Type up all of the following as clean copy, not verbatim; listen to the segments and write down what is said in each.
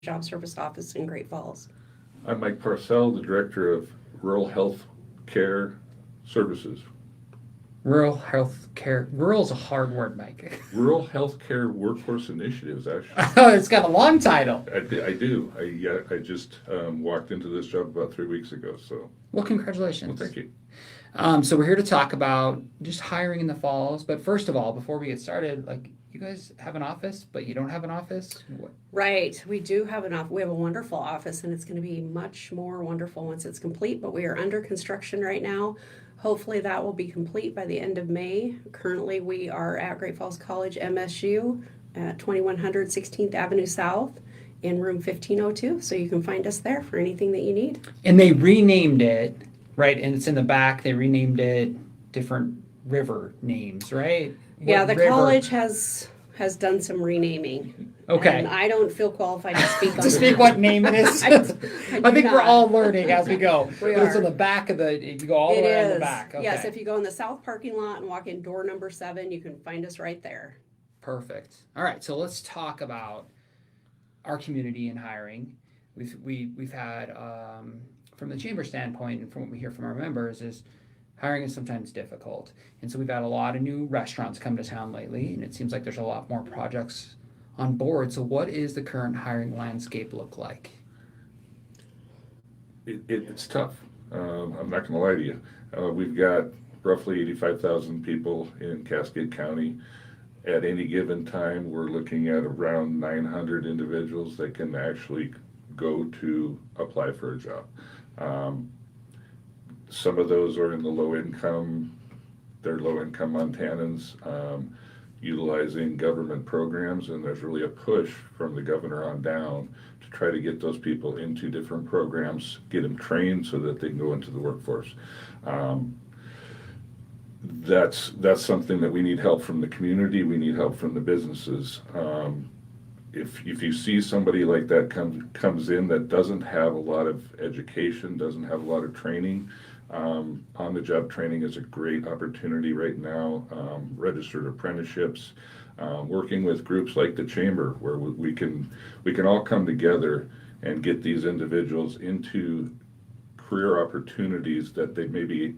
Job Service Office in Great Falls. I'm Mike Parcell, the Director of Rural Health Care Services. Rural health care. Rural is a hard word, Mike. Rural Health Care Workforce Initiatives, actually. It's got a long title. I do. I just walked into this job about 3 weeks ago, so. Well, congratulations. Well, thank you. So we're here to talk about just hiring in the falls. But first of all, before we get started, like you guys have an office, but you don't have an office. What? Right, we do have an office. We have a wonderful office, and it's going to be much more wonderful once it's complete. But we are under construction right now. Hopefully, that will be complete by the end of May. Currently, we are at Great Falls College MSU at 2100 16th Avenue South in room 1502. So you can find us there for anything that you need. And they renamed it, right? And it's in the back. They renamed it different river names, right? Yeah, What the river? college has done some renaming. Okay. And I don't feel qualified to speak on To speak what name it is. I I think we're not. all learning as we go. We But it's are. on the back of the. You go all the It way on the is. back. Okay. Yes, if you go in the south parking lot and walk in door number 7, you can find us right there. Perfect. All right, so let's talk about our community and hiring. We've had from the chamber standpoint and from what we hear from our members is hiring is sometimes difficult, and so we've had a lot of new restaurants come to town lately, and it seems like there's a lot more projects on board. So, what is the current hiring landscape look like? It's tough. I'm not going to lie to you. We've got roughly 85,000 people in Cascade County. At any given time, we're looking at around 900 individuals that can actually go to apply for a job. Some of those are in the low income, they're low income Montanans, utilizing government programs, and there's really a push from the governor on down to try to get those people into different programs, get them trained so that they can go into the workforce. That's something that we need help from the community. We need help from the businesses. If you see somebody like that comes in that doesn't have a lot of education, doesn't have a lot of training, on-the-job training is a great opportunity right now. Registered apprenticeships, working with groups like the Chamber, where we can all come together and get these individuals into career opportunities that they maybe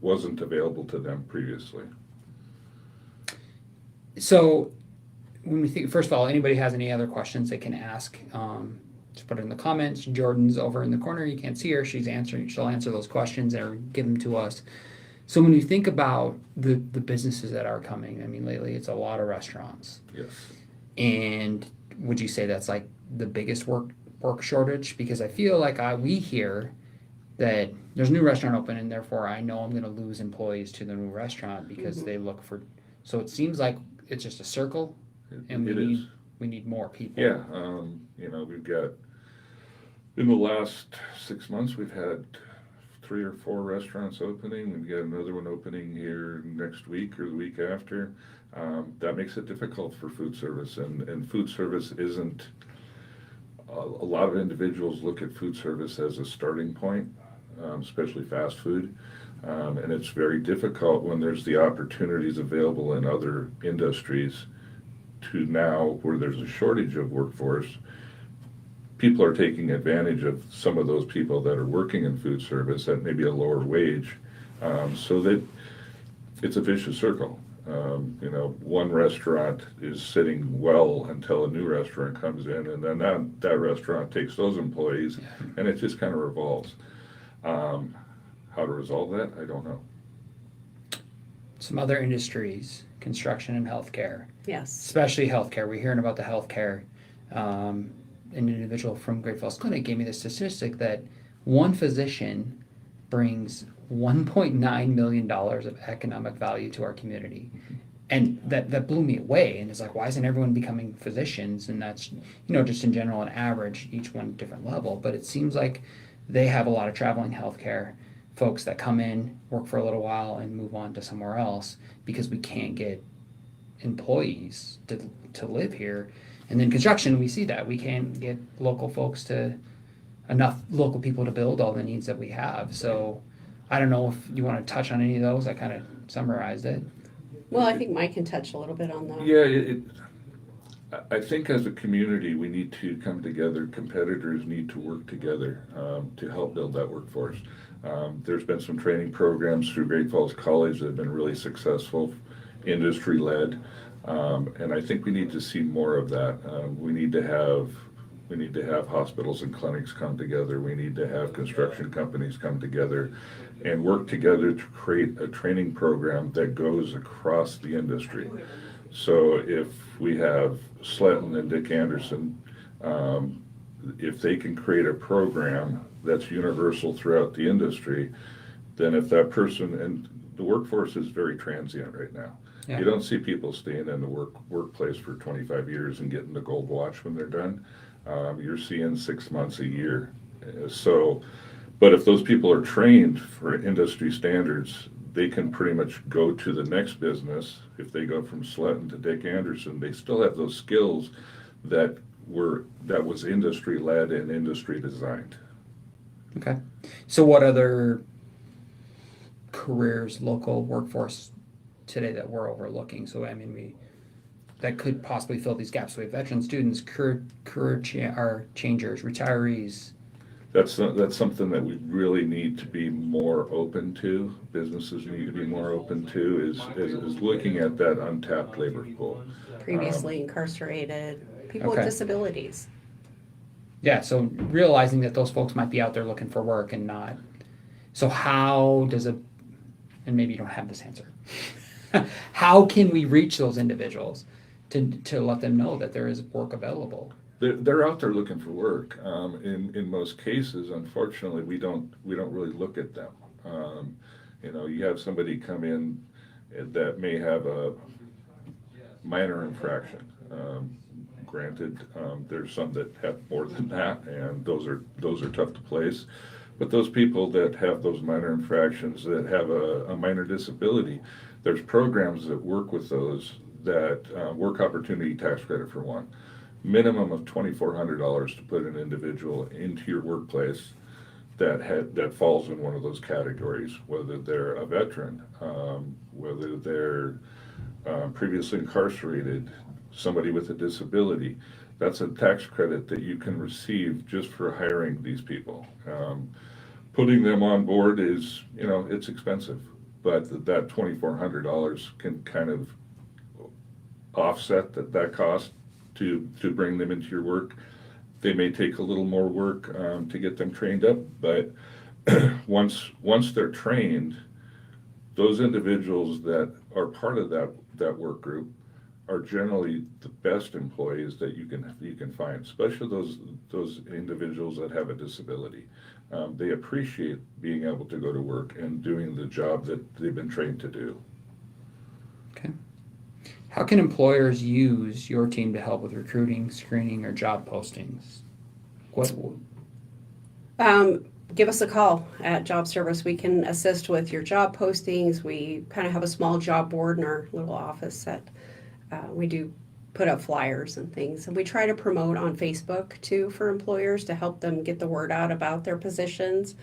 wasn't available to them previously. So, when we think, first of all, anybody has any other questions they can ask, just put it in the comments. Jordan's over in the corner. You can't see her. She'll answer those questions or give them to us. So when you think about the businesses that are coming, I mean, lately it's a lot of restaurants. Yes. And would you say that's like the biggest work shortage? Because I feel like we hear that there's a new restaurant open, and therefore I know I'm going to lose employees to the new restaurant because they look for. So it seems like it's just a circle, and we need more people. Yeah, we've got, in the last 6 months, we've had 3 or 4 restaurants opening. We've got another one opening here next week or the week after. That makes it difficult for food service, and food service isn't, a lot of individuals look at food service as a starting point, especially fast food. And it's very difficult when there's the opportunities available in other industries to now where there's a shortage of workforce. People are taking advantage of some of those people that are working in food service at maybe a lower wage, so that it's a vicious circle. One restaurant is sitting well until a new restaurant comes in, and then that restaurant takes those employees, and it just kind of revolves. How to resolve that, I don't know. Some other industries, construction and healthcare. Yes. Especially healthcare. We're hearing about the healthcare. An individual from Great Falls Clinic gave me the statistic that one physician brings $1.9 million of economic value to our community. And that blew me away. And it's like, why isn't everyone becoming physicians? And that's, just in general, an average, each one different level. But it seems like they have a lot of traveling healthcare folks that come in, work for a little while, and move on to somewhere else because we can't get employees to live here. And then construction, we see that we can't get enough local people to build all the needs that we have. So I don't know if you want to touch on any of those. I kind of summarized it. Well, I think Mike can touch a little bit on that. Yeah, I think as a community, we need to come together. Competitors need to work together to help build that workforce. There's been some training programs through Great Falls College that have been really successful, industry-led, and I think we need to see more of that. We need to have hospitals and clinics come together. We need to have construction companies come together and work together to create a training program that goes across the industry. So if we have Sletton and Dick Anderson, if they can create a program that's universal throughout the industry, then if that person, and the workforce is very transient right now. Yeah. You don't see people staying in the workplace for 25 years and getting the gold watch when they're done. You're seeing 6 months, a year. But if those people are trained for industry standards, they can pretty much go to the next business. If they go from Sletton to Dick Anderson, they still have those skills that was industry led and industry designed. Okay. So what other careers, local workforce today that we're overlooking? So I mean, that could possibly fill these gaps. We have veteran students, changers, retirees. That's something that we really need to be more open to. Businesses need to be more open to is looking at that untapped labor pool. Previously incarcerated, people Okay. with disabilities. Yeah, so realizing that those folks might be out there looking for work and not. So how does and maybe you don't have this answer, how can we reach those individuals to let them know that there is work available? They're out there looking for work. In most cases, unfortunately, we don't really look at them. You have somebody come in that may have a minor infraction. Granted, there's some that have more than that, and those are tough to place. But those people that have those minor infractions, that have a minor disability, there's programs that work with those, that work opportunity tax credit for one. Minimum of $2,400 to put an individual into your workplace that falls in one of those categories, whether they're a veteran, whether they're previously incarcerated, somebody with a disability. That's a tax credit that you can receive just for hiring these people. Putting them on board is, it's expensive, but that $2,400 can kind of offset that cost to bring them into your work. They may take a little more work to get them trained up, but once they're trained, those individuals that are part of that work group are generally the best employees that you can find, especially those individuals that have a disability. They appreciate being able to go to work and doing the job that they've been trained to do. Okay. How can employers use your team to help with recruiting, screening, or job postings? Give us a call at Job Service. We can assist with your job postings. We kind of have a small job board in our little office that we do put up flyers and things. And we try to promote on Facebook too for employers to help them get the word out about their positions.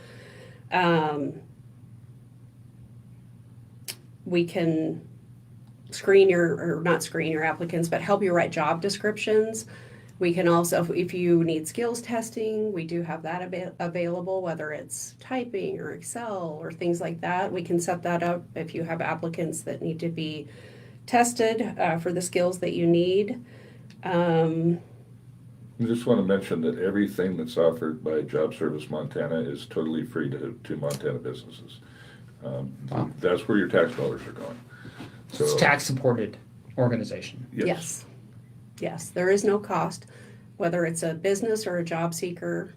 We can not screen your applicants, but help you write job descriptions. We can also, if you need skills testing, we do have that available, whether it's typing or Excel or things like that. We can set that up if you have applicants that need to be tested for the skills that you need. I just want to mention that everything that's offered by Job Service Montana is totally free to Montana businesses. Wow. That's where your tax dollars are going. It's a tax-supported organization. Yes, there is no cost, whether it's a business or a job seeker.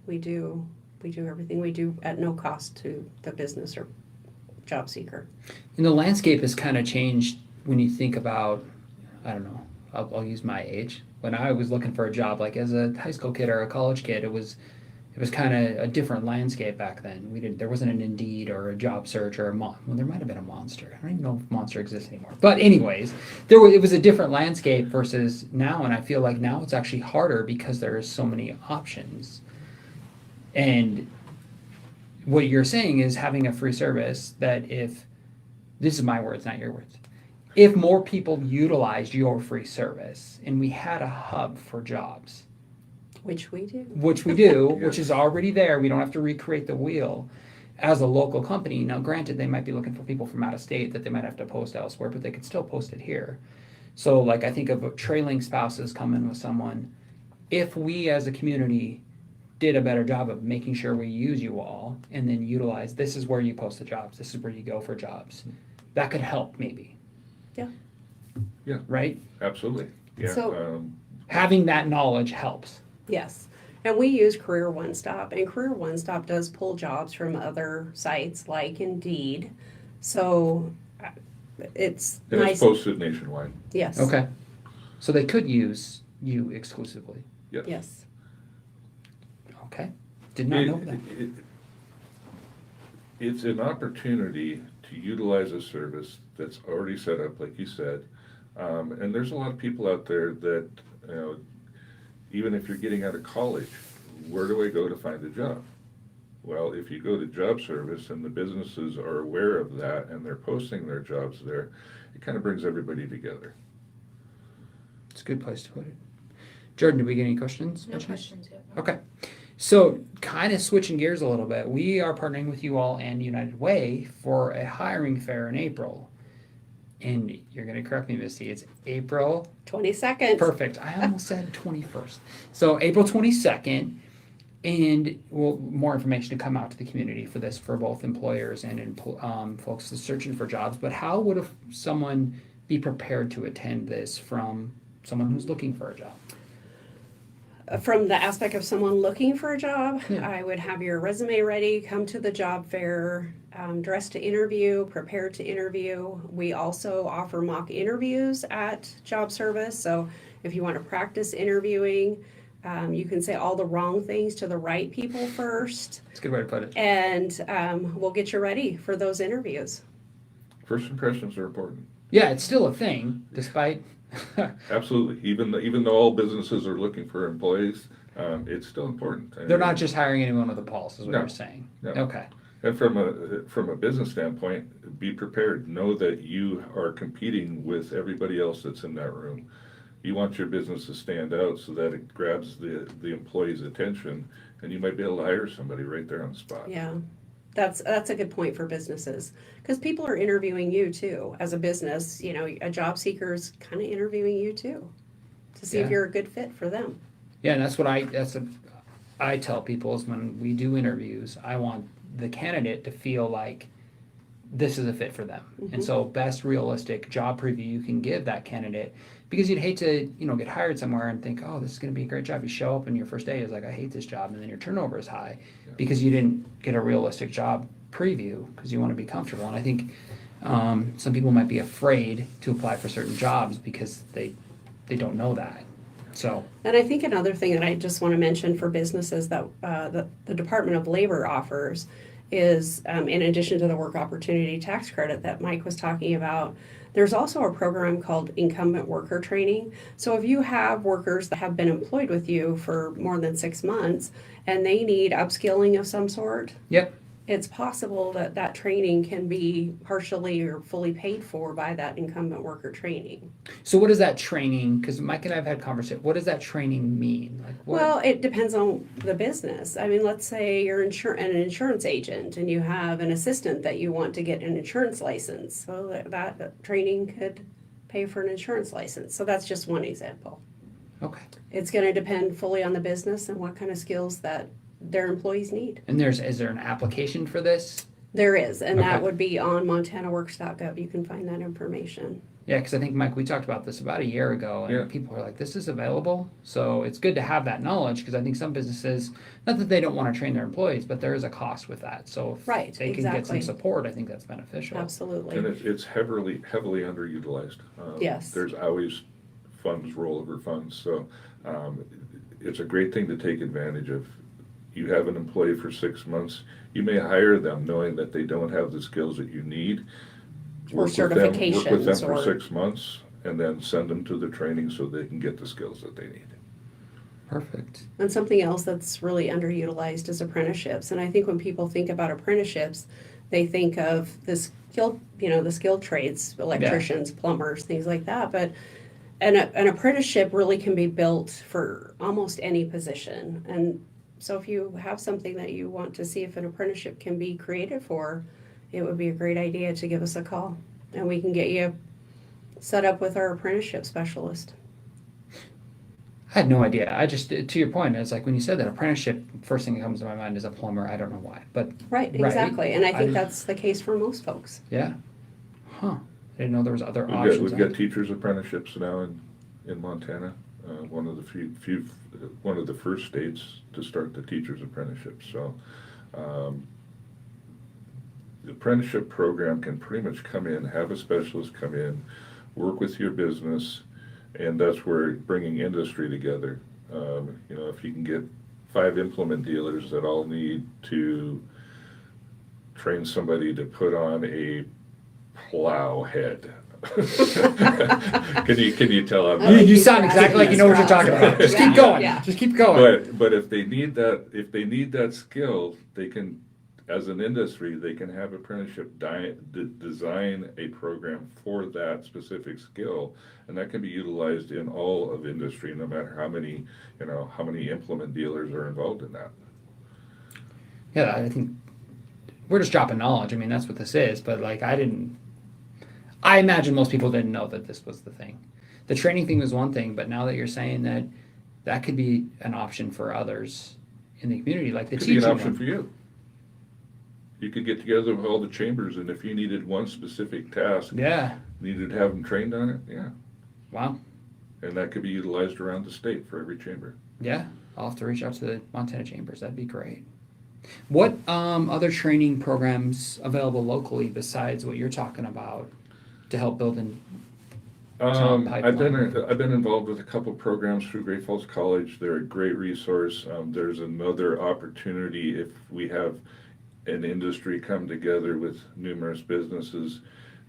We do everything we do at no cost to the business or job seeker. And the landscape has kind of changed when you think about, I don't know, I'll use my age. When I was looking for a job, like as a high school kid or a college kid, it was kind of a different landscape back then. There wasn't an Indeed or a job search or well, there might have been a Monster. I don't even know if Monster exists anymore. But anyways, it was a different landscape versus now, and I feel like now it's actually harder because there is so many options. And what you're saying is having a free service that this is my words, not your words. if more people utilized your free service and we had a hub for jobs, Which we do. which we do, Yes. which is already there, we don't have to recreate the wheel. As a local company, now granted, they might be looking for people from out of state that they might have to post elsewhere, but they could still post it here. So, like, I think of trailing spouses coming with someone. If we as a community did a better job of making sure we use you all and then utilize, this is where you post the jobs, this is where you go for jobs, that could help maybe. Yeah. Yeah. Right? Absolutely, yeah. So- Having that knowledge helps. Yes. And we use Career One Stop, and Career One Stop does pull jobs from other sites like Indeed. So it's And nice. it's posted nationwide, Yes. Okay. So they could use you exclusively. yes. Yes. Okay. Did not know that. It- It's an opportunity to utilize a service that's already set up, like you said. And there's a lot of people out there that, you know, even if you're getting out of college, where do I go to find a job? Well, if you go to job service and the businesses are aware of that and they're posting their jobs there, it kind of brings everybody together. It's a good place to put it. Jordan, did we get any questions? No questions yet. Okay. So, kind of switching gears a little bit, we are partnering with you all and United Way for a hiring fair in April. And you're going to correct me, Misty. It's April. 22nd. Perfect. I almost said 21st. So, April 22nd. And more information to come out to the community for this, for both employers and folks searching for jobs. But how would someone be prepared to attend this from someone who's looking for a job? From the aspect of someone looking for a job, Yeah. I would have your resume ready, come to the job fair, dressed to interview, prepared to interview. We also offer mock interviews at job service. So if you want to practice interviewing, you can say all the wrong things to the right people first, That's a good way to put it. and we'll get you ready for those interviews. First impressions are important. Yeah, it's still a thing, despite. Absolutely. Even though all businesses are looking for employees, it's still important. They're not just hiring anyone with a pulse, is what No. you're saying. No. Okay. And from a business standpoint, be prepared. Know that you are competing with everybody else that's in that room. You want your business to stand out so that it grabs the employee's attention, and you might be able to hire somebody right there on the spot. Yeah, that's a good point for businesses, because people are interviewing you too as a business. You know, a job seeker is kind of interviewing you too to see if Yeah. you're a good fit for them. Yeah, and that's what I tell people is when we do interviews, I want the candidate to feel like this is a fit for them. And so best realistic job preview you can give that candidate, because you'd hate to, get hired somewhere and think, oh, this is going to be a great job. You show up and your first day is like, I hate this job. And then your turnover is high because you didn't get a realistic job preview because you want to be comfortable. And I think some people might be afraid to apply for certain jobs because they don't know that. So, And I think another thing that I just want to mention for businesses that the Department of Labor offers is, in addition to the work opportunity tax credit that Mike was talking about, there's also a program called incumbent worker training. So if you have workers that have been employed with you for more than 6 months and they need upskilling of some sort, yep. it's possible that that training can be partially or fully paid for by that incumbent worker training. So what does that training, because Mike and I have had conversation, what does that training mean? Like what? Well, it depends on the business. I mean, let's say you're an insurance agent and you have an assistant that you want to get an insurance license. So that training could pay for an insurance license. So that's just one example. Okay. It's going to depend fully on the business and what kind of skills that their employees need. And is there an application for this? There is, and that Okay. would be on montanaworks.gov. You can find that information. Yeah, because I think, Mike, we talked about this about a year ago, and Yeah. people are like, this is available. So it's good to have that knowledge because I think some businesses, not that they don't want to train their employees, but there is a cost with that. So if Right, they can get some exactly. support, I think that's beneficial. Absolutely. And it's heavily underutilized. Yes. There's always funds, rollover funds, so it's a great thing to take advantage of. You have an employee for 6 months, you may hire them knowing that they don't have the skills that you need. Or Work with them certifications for or- 6 months, and then send them to the training so they can get the skills that they need. Perfect. And something else that's really underutilized is apprenticeships. And I think when people think about apprenticeships, they think of this the skilled trades, electricians, plumbers, things like that. But an apprenticeship really can be built for almost any position. And so if you have something that you want to see if an apprenticeship can be created for, it would be a great idea to give us a call. And we can get you set up with our apprenticeship specialist. I had no idea. I just, to your point, it's like when you said that apprenticeship, first thing that comes to my mind is a plumber. I don't know why, but Right, exactly. And I think I- that's the case for most folks. yeah. Huh. I didn't know there was other We've options. got teachers apprenticeships now in Montana. One of the one of the first states to start the teachers apprenticeship. So, the apprenticeship program can pretty much come in, have a specialist come in, work with your business, and that's where bringing industry together. If you can get 5 implement dealers that all need to train somebody to put on a plow head. Can you tell I'm You, not- you sound exactly like you know what you're talking about. Just keep going. Yeah. Just keep going. But if they need that skill, they can, as an industry, they can have apprenticeship design a program for that specific skill, and that can be utilized in all of industry, no matter how many implement dealers are involved in that. Yeah, I think we're just dropping knowledge. I mean, that's what this is. But like, I imagine most people didn't know that this was the thing. The training thing was one thing, but now that you're saying that, that could be an option for others in the community, like the Could be teaching an option one. for you. You could get together with all the chambers, and if you needed one specific task, Yeah. needed to have them trained on it, yeah. Wow. And that could be utilized around the state for every chamber. Yeah. I'll have to reach out to the Montana Chambers. That'd be great. What other training programs available locally besides what you're talking about to help build in? I've been involved with a couple programs through Great Falls College. They're a great resource. There's another opportunity if we have an industry come together with numerous businesses,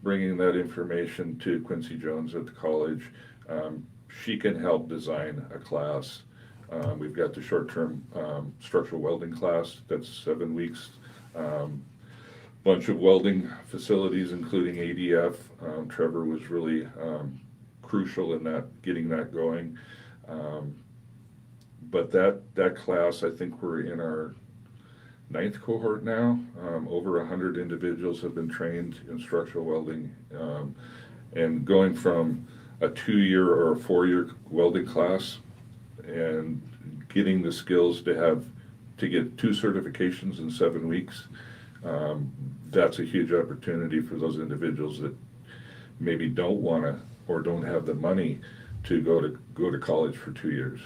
bringing that information to Quincy Jones at the college. She can help design a class. We've got the short-term structural welding class, that's 7 weeks. Bunch of welding facilities, including ADF. Trevor was really crucial in getting that going. But that class, I think we're in our 9th cohort now. Over 100 individuals have been trained in structural welding. And going from a 2-year or a 4-year welding class and getting the skills to get 2 certifications in 7 weeks, that's a huge opportunity for those individuals that maybe don't want to or don't have the money to go to college for 2 years.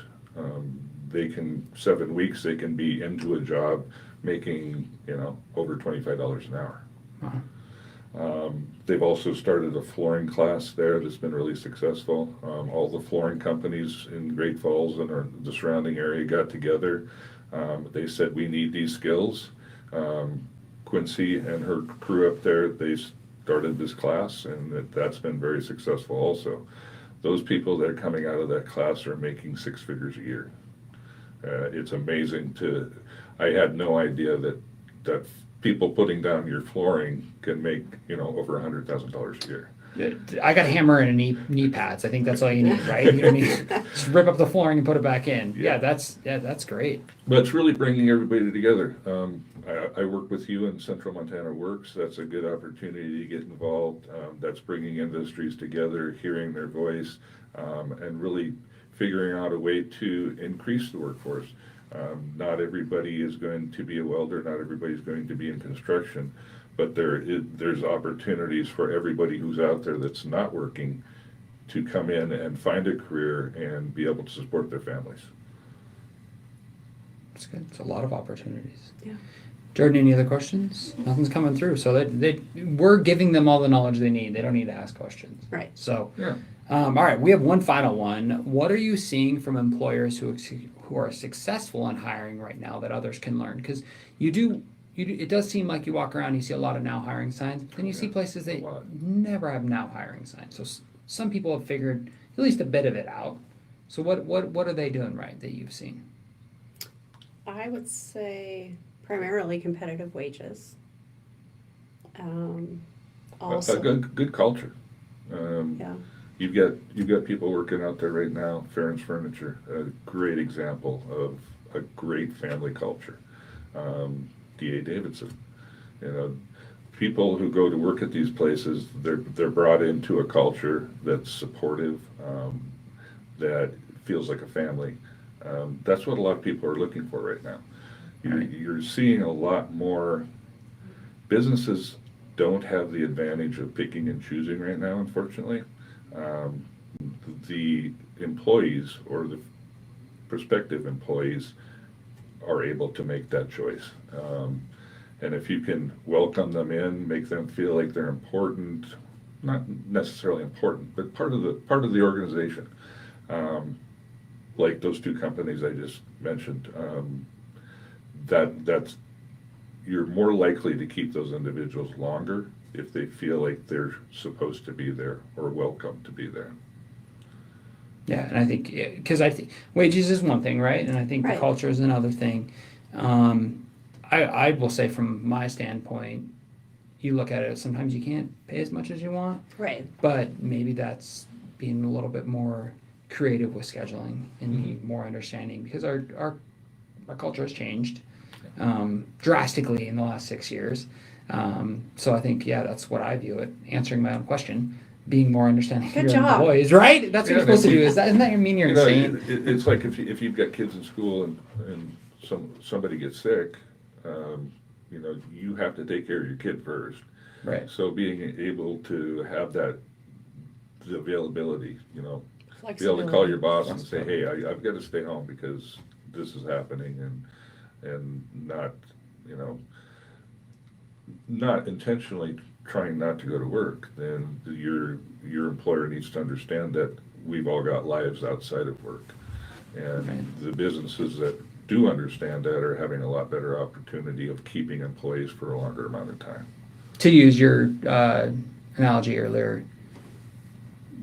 7 weeks they can be into a job making over $25 an hour. Uh-huh. They've also started a flooring class there that's been really successful. All the flooring companies in Great Falls and the surrounding area got together. They said, we need these skills. Quincy and her crew up there, they started this class, and that's been very successful also. Those people that are coming out of that class are making 6 figures a year. It's amazing I had no idea that people putting down your flooring can make, over $100,000 a year. I got a hammer and a knee pads. I think that's all you need, right? You know what I mean? Just rip up the flooring and put it back in. Yeah, that's great. But it's really bringing everybody together. I work with you in Central Montana Works. That's a good opportunity to get involved. That's bringing industries together, hearing their voice, and really figuring out a way to increase the workforce. Not everybody is going to be a welder. Not everybody is going to be in construction. But there's opportunities for everybody who's out there that's not working to come in and find a career and be able to support their families. That's good. It's a lot of opportunities. Yeah. Jordan, any other questions? Nothing's coming through. So we're giving them all the knowledge they need. They don't need to ask questions. Right. So, Yeah. all right, we have one final one. What are you seeing from employers who are successful in hiring right now that others can learn? Because it does seem like you walk around, you see a lot of now hiring signs, but then you see places that never have now hiring signs. So some people have figured at least a bit of it out. So what are they doing right that you've seen? I would say primarily competitive wages. also. A good culture. Yeah. You've got people working out there right now. Farron's Furniture, a great example of a great family culture. D.A. Davidson, people who go to work at these places, they're brought into a culture that's supportive, that feels like a family. That's what a lot of people are looking for right now. You're seeing a lot more. Businesses don't have the advantage of picking and choosing right now, unfortunately. The employees or the prospective employees are able to make that choice. And if you can welcome them in, make them feel like they're important, not necessarily important, but part of the organization, like those two companies I just mentioned, that's you're more likely to keep those individuals longer if they feel like they're supposed to be there or welcome to be there. Yeah, and I think, because I think wages is one thing, right? And I think the Right. culture is another thing. I will say from my standpoint, you look at it, sometimes you can't pay as much as you want, Right. but maybe that's being a little bit more creative with scheduling and being more understanding, because our culture has changed drastically in the last 6 years. So I think, yeah, that's what I view it, answering my own question, being more understanding of Good your job. employees, right? That's what Yeah, you're supposed to do. Doesn't that mean you're insane? It's like if you've got kids in school and somebody gets sick, you have to take care of your kid first. Right. So being able to have the availability, be able to call Flexibility. your boss and say, hey, I've got to stay home because this is happening, and not intentionally trying not to go to work, then your employer needs to understand that we've all got lives outside of work. And Right. the businesses that do understand that are having a lot better opportunity of keeping employees for a longer amount of time. To use your analogy earlier,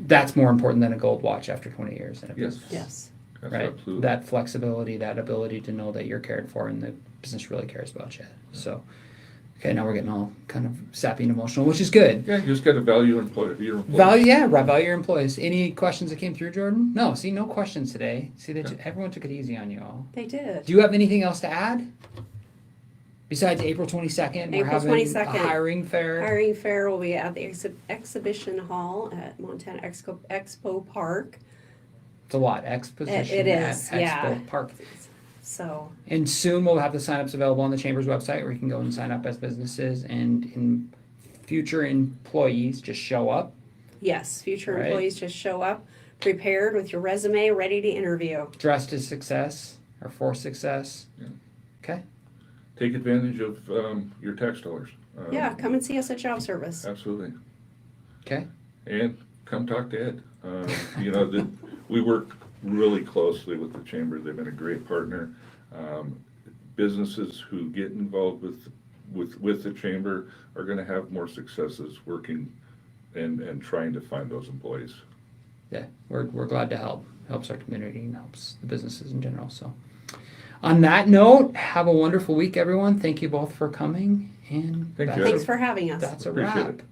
that's more important than a gold watch after 20 years in a Yes. business. Yes. That's Right? absolutely. That flexibility, that ability to know that you're cared for and the business really cares about you. So, okay, now we're getting all kind of sappy and emotional, which is good. Yeah, you just got to value your employees. Value your employees. Any questions that came through, Jordan? No, see, no questions today. See that everyone took it easy on you all. They did. Do you have anything else to add? Besides April 22nd, we're April having 22nd. a hiring fair. Hiring fair will be at the exhibition hall at Montana Expo Park. It's a lot. Exposition It is, at yeah. Expo Park. So, And soon we'll have the signups available on the Chamber's website where you can go and sign up as businesses, and in future employees just show up. yes, future Right. employees just show up prepared with your resume, ready to interview. Dressed as success or for success. Yeah. Okay. Take advantage of your tax dollars. Yeah, come and see us at Job Service. Absolutely. Okay. And come talk to Ed. We work really closely with the Chamber. They've been a great partner. Businesses who get involved with the Chamber are going to have more successes working and trying to find those employees. Yeah, we're glad to help. Helps our community and helps the businesses in general. So, on that note, have a wonderful week, everyone. Thank you both for coming, and Thank you. Thanks for having us. that's a Appreciate wrap. it.